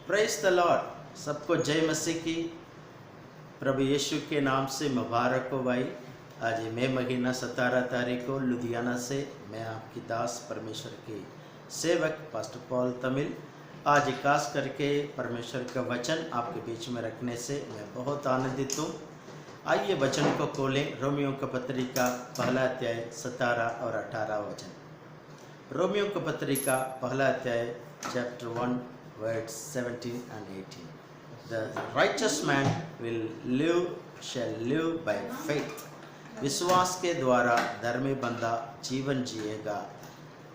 Praise the Lord. सबको जय मसीह की। प्रभु यीशु के नाम से मुबारक हो भाई। आज मई महीना 17 तारीख को लुधियाना से मैं आपकी दास परमेश्वर की सेवक पास्टर पॉल तमिल आज खास करके परमेश्वर का वचन आपके बीच में रखने से मैं बहुत आनंदित हूँ। आइए वचन को खोलें। रोमियो का पत्रिका पहला अध्याय 17 और 18 वचन। रोमियो का पत्रिका पहला अध्याय chapter 1 verse 17 and 18. The righteous man shall live by faith. विश्वास के द्वारा धर्मी बंदा जीवन जिएगा।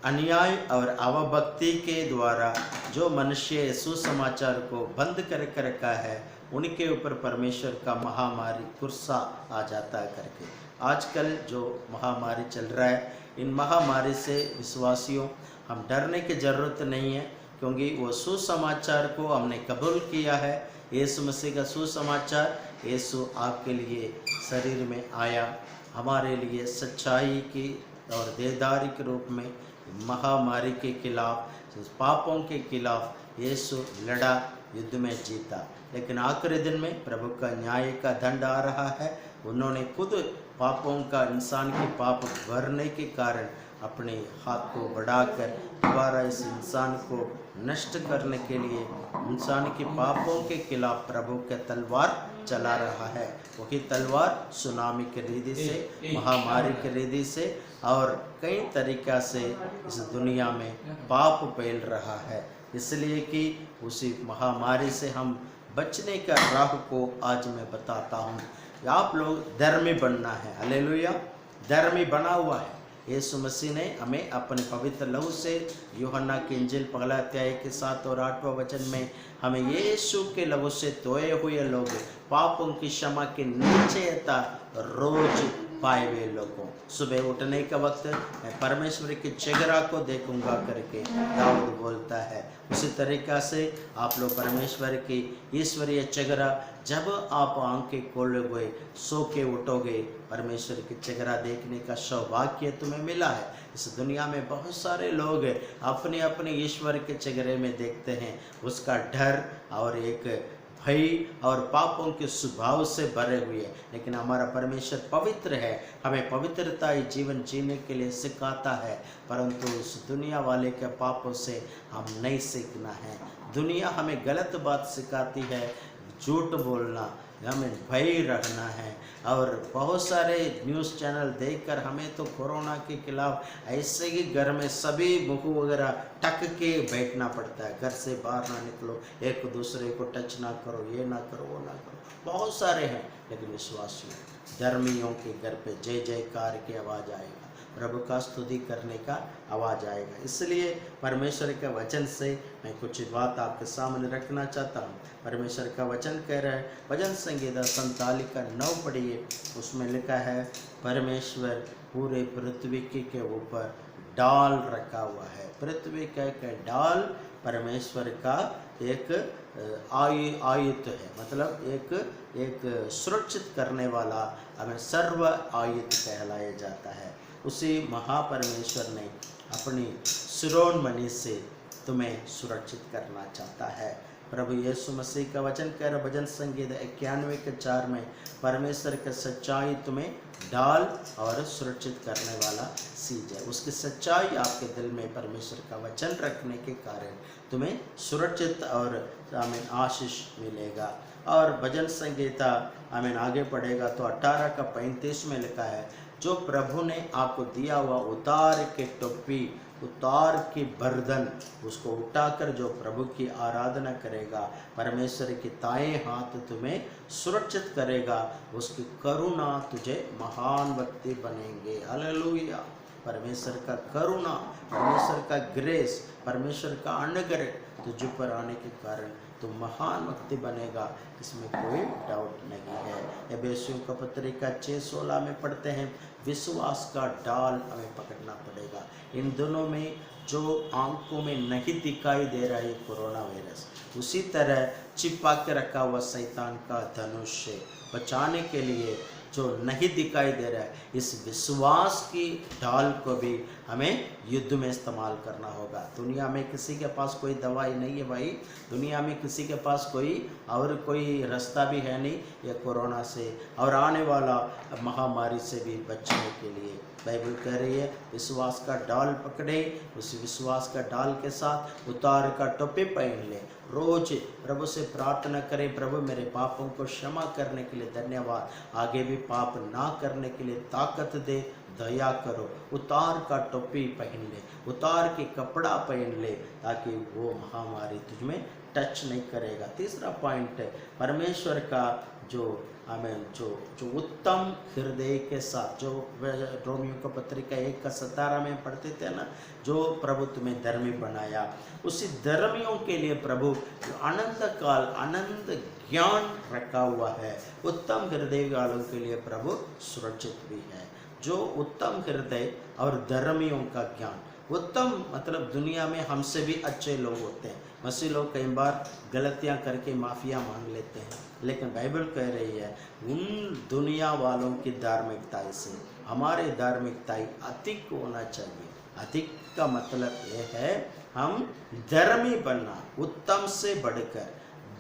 अन्याय और अवभक्ति के द्वारा जो मनुष्य सुसमाचार को बंद कर रखा है उनके ऊपर परमेश्वर का महामारी गुस्सा आ जाता है करके। आजकल जो महामारी चल रहा है, इन महामारी से विश्वासियों हम डरने की ज़रूरत नहीं है, क्योंकि वो सुसमाचार को हमने कबूल किया है। यीशु मसीह का सुसमाचार, यीशु आपके लिए शरीर में आया, हमारे लिए सच्चाई की और देदारी के रूप में महामारी के खिलाफ, पापों के खिलाफ यीशु लड़ा, युद्ध में जीता। लेकिन आखिरी दिन में प्रभु का न्याय का दंड आ रहा है। उन्होंने खुद पापों का, इंसान के पाप भरने के कारण अपने हाथ को बढ़ाकर दोबारा इस इंसान को नष्ट करने के लिए इंसान के पापों के खिलाफ प्रभु का तलवार चला रहा है। वही तलवार सुनामी के रीति से, महामारी के रीति से और कई तरीक़ा से इस दुनिया में पाप फैल रहा है। इसलिए कि उसी महामारी से हम बचने का राह को आज मैं बताता हूँ। आप लोग धर्मी बनना है। हालेलुया। धर्मी बना हुआ है। यीशु मसीह ने हमें अपने पवित्र लहू से, यूहन्ना की इंजील पहला अध्याय के 7 और 8वां वचन में हमें यीशु के लहू से धोए हुए लोग पापों की क्षमा के निश्चयता रोज पाए हुए लोगों। सुबह उठने का वक्त मैं परमेश्वर की चेहरा को देखूंगा करके दाऊद बोलता है। उसी तरीक़ा से आप लोग परमेश्वर की ईश्वरीय चेहरा, जब आप आंखें खोलोगे, सो के उठोगे, परमेश्वर की चेहरा देखने का सौभाग्य तुम्हें मिला है। इस दुनिया में बहुत सारे लोग अपने अपने ईश्वर के चेहरे में देखते हैं, उसका डर और एक भय और पापों के स्वभाव से भरे हुए, लेकिन हमारा परमेश्वर पवित्र है, हमें पवित्रता जीवन जीने के लिए सिखाता है। परंतु उस दुनिया वाले के पापों से हम नहीं सीखना है। दुनिया हमें गलत बात सिखाती है, झूठ बोलना, हमें भय रखना है। और बहुत सारे न्यूज़ चैनल देखकर हमें तो कोरोना के खिलाफ ऐसे ही घर में सभी मुँह वगैरह टक के बैठना पड़ता है। घर से बाहर ना निकलो, एक दूसरे को टच ना करो, ये ना करो, वो ना करो, बहुत सारे हैं। लेकिन विश्वासियों, धर्मियों के घर पे जय जयकार की आवाज़ आएगा, प्रभु का स्तुति करने का आवाज़ आएगा। इसलिए परमेश्वर के वचन से मैं कुछ बात आपके सामने रखना चाहता हूँ। परमेश्वर का वचन कह रहा है, भजन संगीता 47 का 9 पढ़िए। उसमें लिखा है, परमेश्वर पूरे पृथ्वी के ऊपर डाल रखा हुआ है। पृथ्वी का डाल परमेश्वर का एक आयुध है, मतलब एक सुरक्षित करने वाला, हमें सर्व आयुध कहलाया जाता है। उसी महापरमेश्वर ने अपनी शिरोमणि से तुम्हें सुरक्षित करना चाहता है। प्रभु यीशु मसीह का वचन कह रहा, भजन संगीत 91 के 4 में, परमेश्वर का सच्चाई तुम्हें डाल और सुरक्षित करने वाला चीज है। उसकी सच्चाई आपके दिल में परमेश्वर का वचन रखने के कारण तुम्हें सुरक्षित और हमें आशीष मिलेगा। और भजन संगीता हमें आगे पढ़ेगा तो 18 का 35 में लिखा है, जो प्रभु ने आपको दिया हुआ उतार के टोपी, उतार की बर्दन, उसको उठाकर जो प्रभु की आराधना करेगा, परमेश्वर की दाएं हाथ तुम्हें सुरक्षित करेगा, उसकी करुणा तुझे महान व्यक्ति बनेंगे। हालेलुया। परमेश्वर का करुणा, परमेश्वर का ग्रेस, परमेश्वर का अनुग्रह तुझ पर आने के कारण तो महान व्यक्ति बनेगा, इसमें कोई डाउट नहीं है। एफिसियों का पत्रिका 6:16 में पढ़ते हैं, विश्वास का डाल हमें पकड़ना पड़ेगा। इन दोनों में जो आंखों में नहीं दिखाई दे रहा है कोरोना वायरस, उसी तरह छिपा के रखा हुआ शैतान का धनुष से बचाने के लिए जो नहीं दिखाई दे रहा है, इस विश्वास की ढाल को भी हमें युद्ध में इस्तेमाल करना होगा। दुनिया में किसी के पास कोई दवाई नहीं है भाई, दुनिया में किसी के पास कोई रास्ता भी है नहीं ये कोरोना से और आने वाला महामारी से भी बचने के लिए। बाइबल कह रही है विश्वास का डाल पकड़े, उस विश्वास का डाल के साथ उतार का टोपी पहन ले, रोज प्रभु से प्रार्थना करें, प्रभु मेरे पापों को क्षमा करने के लिए धन्यवाद, आगे भी पाप ना करने के लिए ताकत दे, दया करो। उतार का टोपी पहन ले, उतार के कपड़ा पहन ले, ताकि वो महामारी तुझ में टच नहीं करेगा। तीसरा पॉइंट है परमेश्वर का जो जो उत्तम हृदय के साथ, जो रोमियो का पत्रिका 1:17 में पढ़ते थे ना, जो प्रभु तुम्हें धर्मी बनाया, उसी धर्मियों के लिए प्रभु अनंत ज्ञान रखा हुआ है। उत्तम हृदय वालों के लिए प्रभु सुरक्षित भी है। जो उत्तम हृदय और धर्मियों का ज्ञान, उत्तम मतलब दुनिया में हमसे भी अच्छे लोग होते हैं। मसीह लोग कई बार गलतियां करके माफिया मांग लेते हैं, लेकिन बाइबल कह रही है उन दुनिया वालों की धार्मिकता से हमारे धार्मिकता अधिक होना चाहिए। अधिक का मतलब यह है हम धर्मी बनना, उत्तम से बढ़कर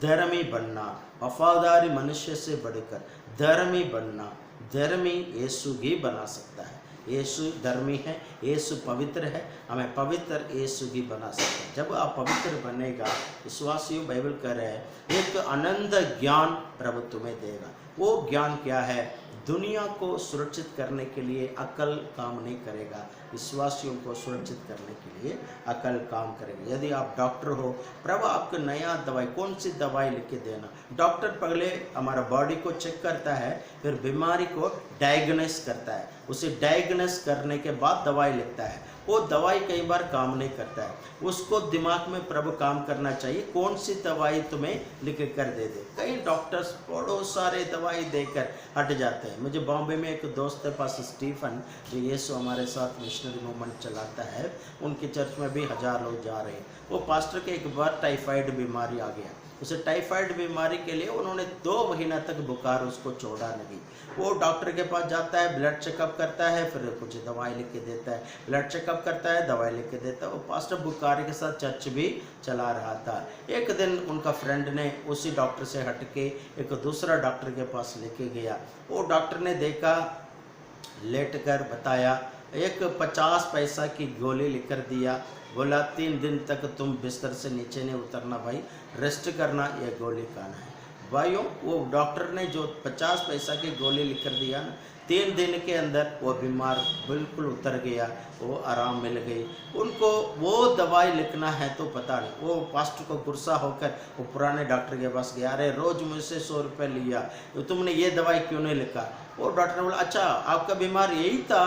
धर्मी बनना, वफादारी मनुष्य से बढ़कर धर्मी बनना। धर्मी यीशु ही बना सकता है। यीशु धर्मी है, यीशु पवित्र है, हमें पवित्र यीशु ही बना सकता है। जब आप पवित्र बनेगा, विश्वासियों बाइबल कह रहे हैं एक अनंत ज्ञान प्रभु तुम्हें देगा। वो ज्ञान क्या है? दुनिया को सुरक्षित करने के लिए अकल काम नहीं करेगा, विश्वासियों को सुरक्षित करने के लिए अकल काम करेगी। यदि आप डॉक्टर हो, प्रभु आपको नया दवाई, कौन सी दवाई लिख के देना। डॉक्टर पहले हमारा बॉडी को चेक करता है, फिर बीमारी को डायग्नोस करता है, उसे डायग्नोस करने के बाद दवाई लिखता है। वो दवाई कई बार काम नहीं करता है, उसको दिमाग में प्रभु काम करना चाहिए कौन सी दवाई तुम्हें लिख कर दे दे। कई डॉक्टर्स बहुत सारे दवाई देकर हट जाते हैं। मुझे बॉम्बे में एक दोस्त है पास स्टीफन, जो यीशु हमारे साथ मिशनरी मूवमेंट चलाता है, उनके चर्च में भी 1000 लोग जा रहे हैं। वो पास्टर के एक बार टाइफाइड बीमारी आ गया, उसे टाइफाइड बीमारी के लिए उन्होंने 2 महीना तक बुखार उसको छोड़ा नहीं। वो डॉक्टर के पास जाता है, ब्लड चेकअप करता है, फिर कुछ दवाई लिख के देता है, ब्लड चेकअप करता है, दवाई लिख के देता है। वो पास्टर बुखार के साथ चर्च भी चला रहा था। एक दिन उनका फ्रेंड ने उसी डॉक्टर से हट के एक दूसरा डॉक्टर के पास लेके गया। वो डॉक्टर ने देखा, लेट कर बताया, एक 50 पैसा की गोली लिख कर दिया, बोला 3 दिन तक तुम बिस्तर से नीचे नहीं उतरना भाई, रेस्ट करना, ये गोली खाना है। भाइयों, वो डॉक्टर ने जो 50 पैसा की गोली लिख कर दिया ना, 3 दिन के अंदर वो बीमार बिल्कुल उतर गया, वो आराम मिल गई। उनको वो दवाई लिखना है तो पता नहीं, वो पास्टर को गुस्सा होकर वो पुराने डॉक्टर के पास गया, अरे रोज़ मुझसे 100 रुपये लिया, तुमने ये दवाई क्यों नहीं लिखा? वो डॉक्टर ने बोला अच्छा आपका बीमार यही था,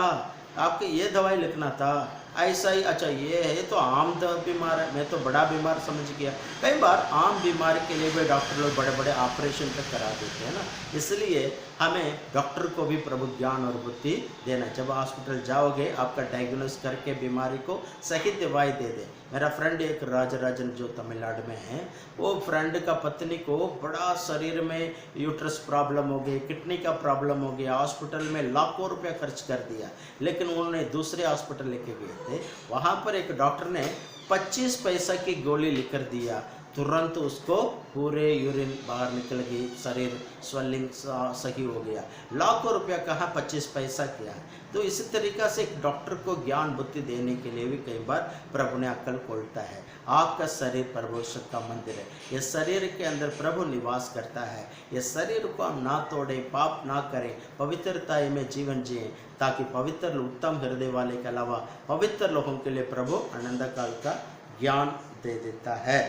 आपके ये दवाई लिखना था, ऐसा ही, अच्छा ये है तो आम बीमार है, मैं तो बड़ा बीमार समझ गया। कई बार आम बीमारी के लिए भी डॉक्टर लोग बड़े बड़े ऑपरेशन तक करा देते हैं ना। इसलिए हमें डॉक्टर को भी प्रभु ज्ञान और बुद्धि देना। जब हॉस्पिटल जाओगे, आपका डायग्नोस करके बीमारी को सही दवाई दे दे। मेरा फ्रेंड एक राजराजन जो तमिलनाडु में है, वो फ्रेंड का पत्नी को बड़ा शरीर में यूट्रस प्रॉब्लम हो गई, किडनी का प्रॉब्लम हो गया, हॉस्पिटल में लाखों रुपया खर्च कर दिया, लेकिन उन्होंने दूसरे हॉस्पिटल लेके गए थे। वहाँ पर एक डॉक्टर ने 25 पैसा की गोली लिख कर दिया, तुरंत उसको पूरे यूरिन बाहर निकल गई, शरीर स्वेलिंग सही हो गया। लाखों रुपया कहाँ 25 पैसा किया है। तो इसी तरीक़ा से एक डॉक्टर को ज्ञान बुद्धि देने के लिए भी कई बार प्रभु ने अक्ल खोलता है। आपका शरीर परमेश्वर का मंदिर है, ये शरीर के अंदर प्रभु निवास करता है। ये शरीर को हम ना तोड़ें, पाप ना करें, पवित्रता में जीवन जिए, ताकि पवित्र उत्तम हृदय वाले के अलावा पवित्र लोगों के लिए प्रभु अनंत काल का ज्ञान दे देता है।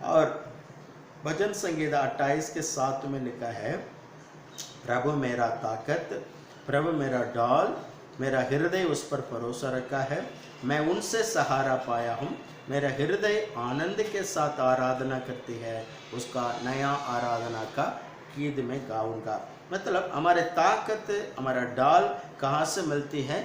और भजन संगीता 28 के 7 में लिखा है, प्रभु मेरा ताकत, प्रभु मेरा ढाल, मेरा हृदय उस पर भरोसा रखा है, मैं उनसे सहारा पाया हूँ। मेरा हृदय आनंद के साथ आराधना करती है, उसका नया आराधना का गीत में गाऊंगा। मतलब हमारे ताकत, हमारा ढाल कहाँ से मिलती है?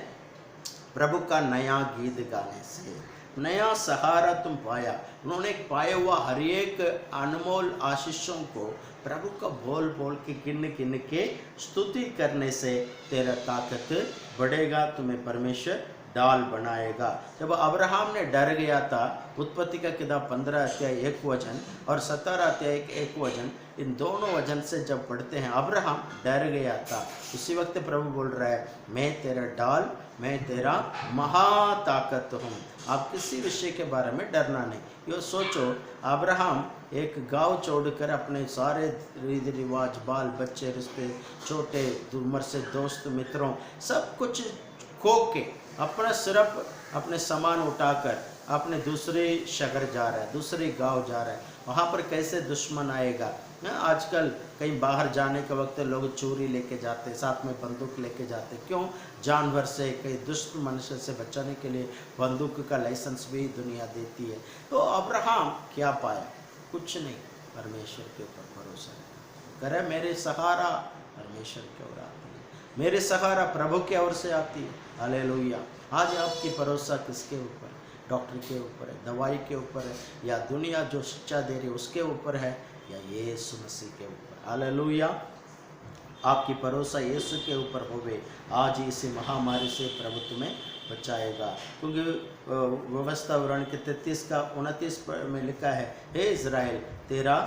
प्रभु का नया गीत गाने से। नया सहारा तुम पाया। उन्होंने पाया हुआ हर एक अनमोल आशीषों को प्रभु का बोल बोल के गिन के स्तुति करने से तेरा ताकत बढ़ेगा, तुम्हें परमेश्वर डाल बनाएगा। जब अब्राहम ने डर गया था, उत्पत्ति का किताब 15 अध्याय 1 वचन और 17 अध्याय 1 वचन, इन दोनों वचन से जब पढ़ते हैं अब्राहम डर गया था, उसी वक्त प्रभु बोल रहा है मैं तेरा डाल, मैं तेरा महाताकत हूँ। आप किसी विषय के बारे में डरना नहीं। यो सोचो, अब्राहम एक गांव छोड़कर अपने सारे रीति रिवाज, बाल बच्चे, रिश्ते, छोटे उम्र से दोस्त मित्रों, सब कुछ खो के अपना सिर्फ अपने सामान उठाकर अपने दूसरे शहर जा रहा है, दूसरे गांव जा रहा है। वहाँ पर कैसे दुश्मन आएगा। आजकल कहीं बाहर जाने के वक्त लोग चोरी लेके जाते, साथ में बंदूक लेके जाते। क्यों? जानवर से, कई दुष्ट मनुष्य से बचाने के लिए बंदूक का लाइसेंस भी दुनिया देती है। तो अब्राहम क्या पाया? कुछ नहीं, परमेश्वर के ऊपर भरोसा करे। मेरे सहारा परमेश्वर की ओर आती है, मेरे सहारा प्रभु की ओर से आती है। हालेलुया। आज आपकी भरोसा किसके ऊपर? डॉक्टर के ऊपर है, दवाई के ऊपर है, या दुनिया जो शिक्षा दे रही है उसके ऊपर है, या यीशु मसीह के ऊपर? हालेलुया। आपकी भरोसा यीशु के ऊपर होवे, आज इसी महामारी से प्रभु तुम्हें बचाएगा। क्योंकि व्यवस्था उदाहरण के 33 का 29 में लिखा है, हे इज़राइल तेरा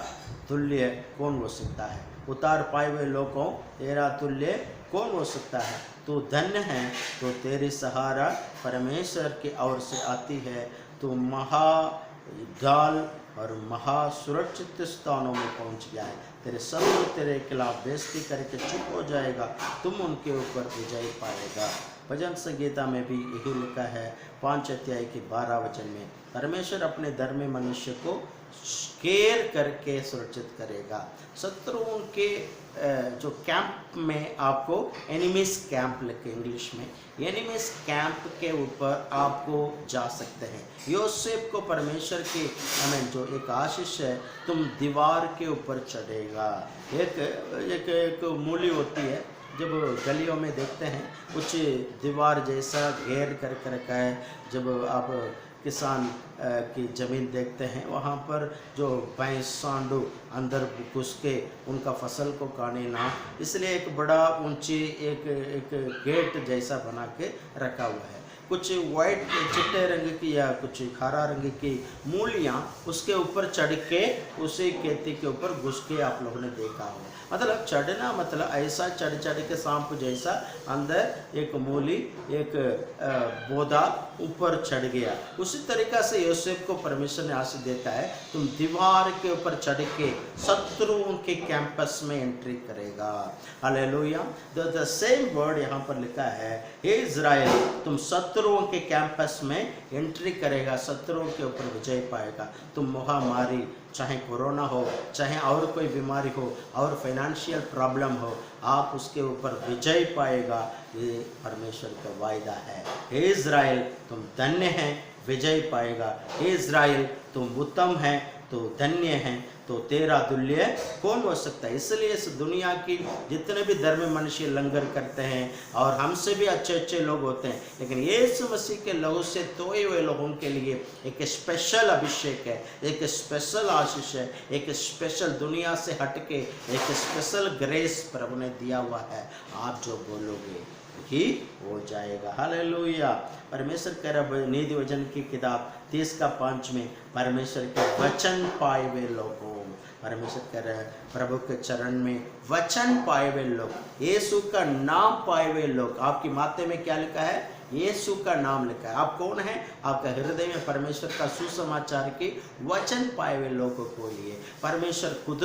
तुल्य कौन हो सकता है? उतार पाए हुए लोगों, तेरा तुल्य कौन हो सकता है? तू धन्य है, तो तेरी सहारा परमेश्वर की ओर से आती है। तू महाढाल और महासुरक्षित स्थानों में पहुंच गया है। तेरे शत्रु तेरे खिलाफ बेइज्जती करके चुप हो जाएगा, तुम उनके ऊपर विजय पाएगा। भजन संगीता में भी यही लिखा है 5 अध्याय के 12 वचन में, परमेश्वर अपने धर्मी मनुष्य को केयर करके सुरक्षित करेगा। शत्रुओं के जो कैंप में, आपको एनिमीज कैंप लिखे इंग्लिश में, एनिमीज कैंप के ऊपर आपको जा सकते हैं। योसेफ को परमेश्वर के जो एक आशीष है, तुम दीवार के ऊपर चढ़ेगा। एक मूली होती है, जब गलियों में देखते हैं कुछ दीवार जैसा घेर कर रखा है। जब आप किसान की ज़मीन देखते हैं, वहाँ पर जो भैंस सांडू अंदर घुस के उनका फसल को काटे ना, इसलिए एक बड़ा ऊंची एक गेट जैसा बना के रखा हुआ है। कुछ वाइट चिट्टे रंग की या कुछ हरा रंग की मूलियाँ उसके ऊपर चढ़ के उसी खेती के ऊपर घुस के आप लोगों ने देखा हो। मतलब चढ़ना मतलब ऐसा चढ़ के सांप जैसा अंदर एक मूली, एक पौधा ऊपर चढ़ गया। उसी तरीक़ा से योसेफ को परमेश्वर ने आशीष देता है, तुम दीवार के ऊपर चढ़ के शत्रुओं के कैंपस में एंट्री करेगा। हालेलुया। द सेम वर्ड यहाँ पर लिखा है, हे इज़राइल तुम शत्रुओं के कैंपस में एंट्री करेगा, शत्रुओं के ऊपर विजय पाएगा। तुम महामारी, चाहे कोरोना हो, चाहे और कोई बीमारी हो, और फाइनेंशियल प्रॉब्लम हो, आप उसके ऊपर विजय पाएगा। ये परमेश्वर का वायदा है। हे इज़राइल तुम धन्य हैं, विजय पाएगा। हे इज़राइल तुम उत्तम हैं, तो धन्य हैं, तो तेरा तुल्य कौन हो सकता है? इसलिए इस दुनिया की जितने भी धर्म मनुष्य लंगर करते हैं और हमसे भी अच्छे अच्छे लोग होते हैं, लेकिन यीशु मसीह के लहू से धोए हुए लोगों के लिए एक स्पेशल अभिषेक है, एक स्पेशल आशीष है, एक स्पेशल दुनिया से हटके एक स्पेशल ग्रेस प्रभु ने दिया हुआ है। आप जो बोलोगे ही हो जाएगा। हालेलुया। परमेश्वर कह रहा है नीति वचन की किताब 30:5 में, परमेश्वर के वचन पाए हुए लोगों, परमेश्वर कह रहा है प्रभु के चरण में वचन पाए हुए लोग, यीशु का नाम पाए हुए लोग। आपकी माथे में क्या लिखा है? यीशु का नाम लिखा है। आप कौन है? आपका हृदय में परमेश्वर का सुसमाचार के वचन पाए हुए लोगों को लिए परमेश्वर खुद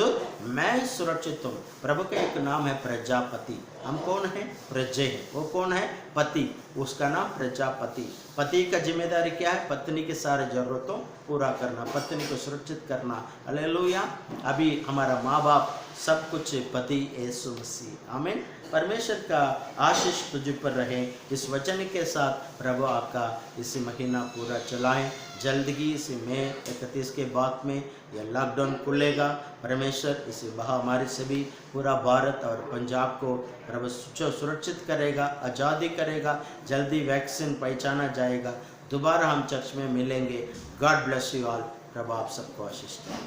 मैं सुरक्षित हूँ। प्रभु का एक नाम है प्रजापति। हम कौन है? प्रजे हैं। वो कौन है? पति, उसका नाम प्रजापति। पति का जिम्मेदारी क्या है? पत्नी के सारे जरूरतों पूरा करना, पत्नी को सुरक्षित करना। हालेलुया। अभी हमारा माँ बाप सब कुछ पति यीशु मसीह। आमीन। परमेश्वर का आशीष तुझ पर रहे। इस वचन के साथ प्रभु आपका इसी महीना पूरा चलाएं। जल्दगी इसी मई 31 के बाद में यह लॉकडाउन खुलेगा। परमेश्वर इसी महामारी से भी पूरा भारत और पंजाब को प्रभु सुरक्षित करेगा, आज़ादी करेगा। जल्दी वैक्सीन पहचाना जाएगा। दोबारा हम चर्च में मिलेंगे। God bless you all. प्रभु आप सबको आशीष दें।